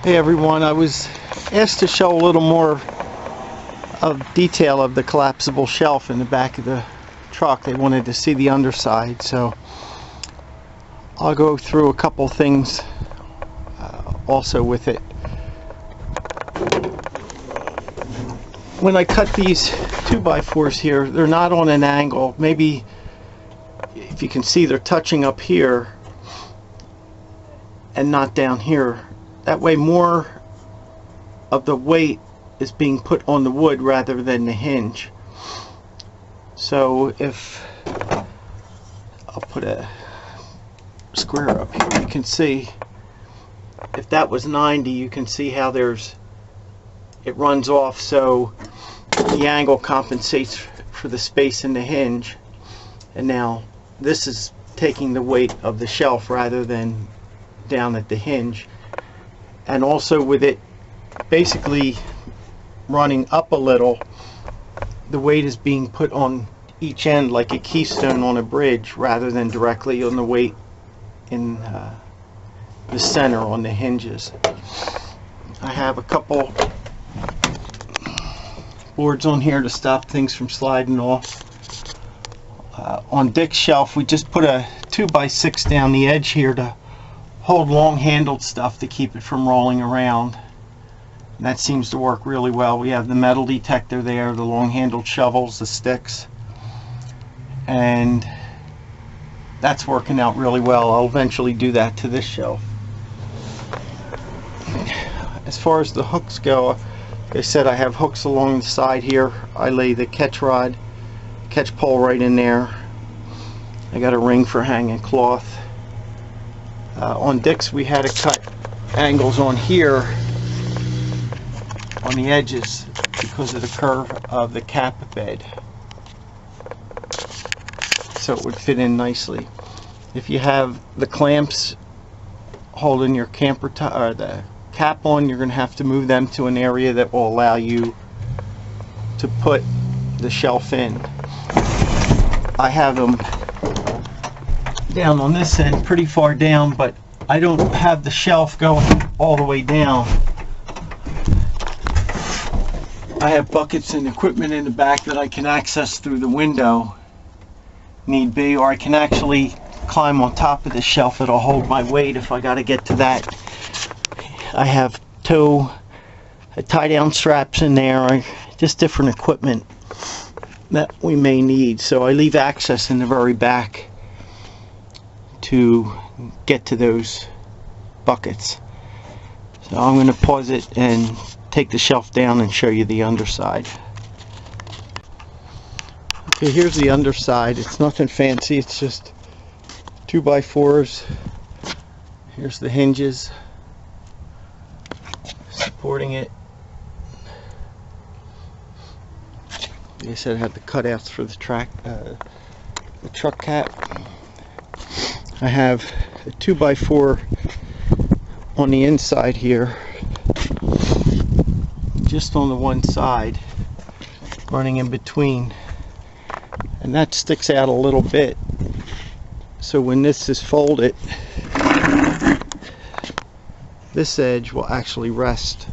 Hey everyone, I was asked to show a little more of detail of the collapsible shelf in the back of the truck. They wanted to see the underside, so I'll go through a couple things also with it. When I cut these 2x4s here, they're not on an angle. Maybe if you can see, they're touching up here and not down here. That way more of the weight is being put on the wood rather than the hinge. So if I'll put a square up here, you can see if that was 90, you can see how it runs off, so the angle compensates for the space in the hinge. And now this is taking the weight of the shelf rather than down at the hinge. And also with it basically running up a little, the weight is being put on each end like a keystone on a bridge rather than directly on the weight in the center on the hinges. I have a couple boards on here to stop things from sliding off. On Dick's shelf, we just put a 2x6 down the edge here to hold long-handled stuff to keep it from rolling around. And that seems to work really well. We have the metal detector there, the long-handled shovels, the sticks, and that's working out really well. I'll eventually do that to this shelf. As far as the hooks go, like I said, I have hooks along the side here. I lay the catch pole right in there. I got a ring for hanging cloth. On Dick's, we had to cut angles on here on the edges because of the curve of the cap bed, so it would fit in nicely. If you have the clamps holding your camper or the cap on, you're going to have to move them to an area that will allow you to put the shelf in. I have them down on this end, pretty far down, but I don't have the shelf going all the way down. I have buckets and equipment in the back that I can access through the window, need be, or I can actually climb on top of the shelf. It'll hold my weight if I got to get to that. I have tie down straps in there, just different equipment that we may need, so I leave access in the very back to get to those buckets. So I'm going to pause it and take the shelf down and show you the underside. Okay, here's the underside. It's nothing fancy, it's just 2x4s. Here's the hinges supporting it. Like I said, I had the cutouts for the truck cap. I have a 2x4 on the inside here, just on the one side, running in between, and that sticks out a little bit, so when this is folded, this edge will actually rest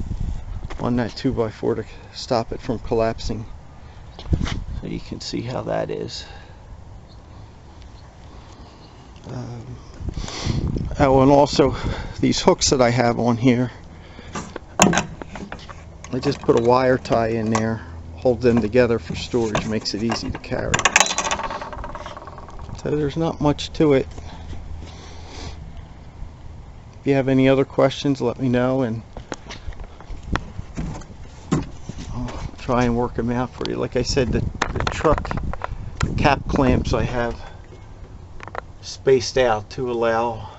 on that 2x4 to stop it from collapsing. So you can see how that is. Oh, and also these hooks that I have on here, I just put a wire tie in there, hold them together for storage, makes it easy to carry. So there's not much to it. If you have any other questions, let me know and I'll try and work them out for you. Like I said, the truck cap clamps I have spaced out to allow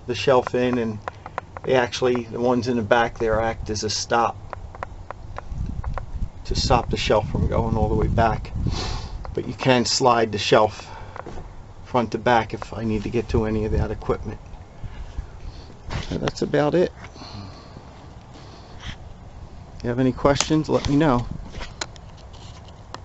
the shelf in, and they actually, the ones in the back there, act as a stop to stop the shelf from going all the way back. But you can slide the shelf front to back if I need to get to any of that equipment. So that's about it. If you have any questions, let me know.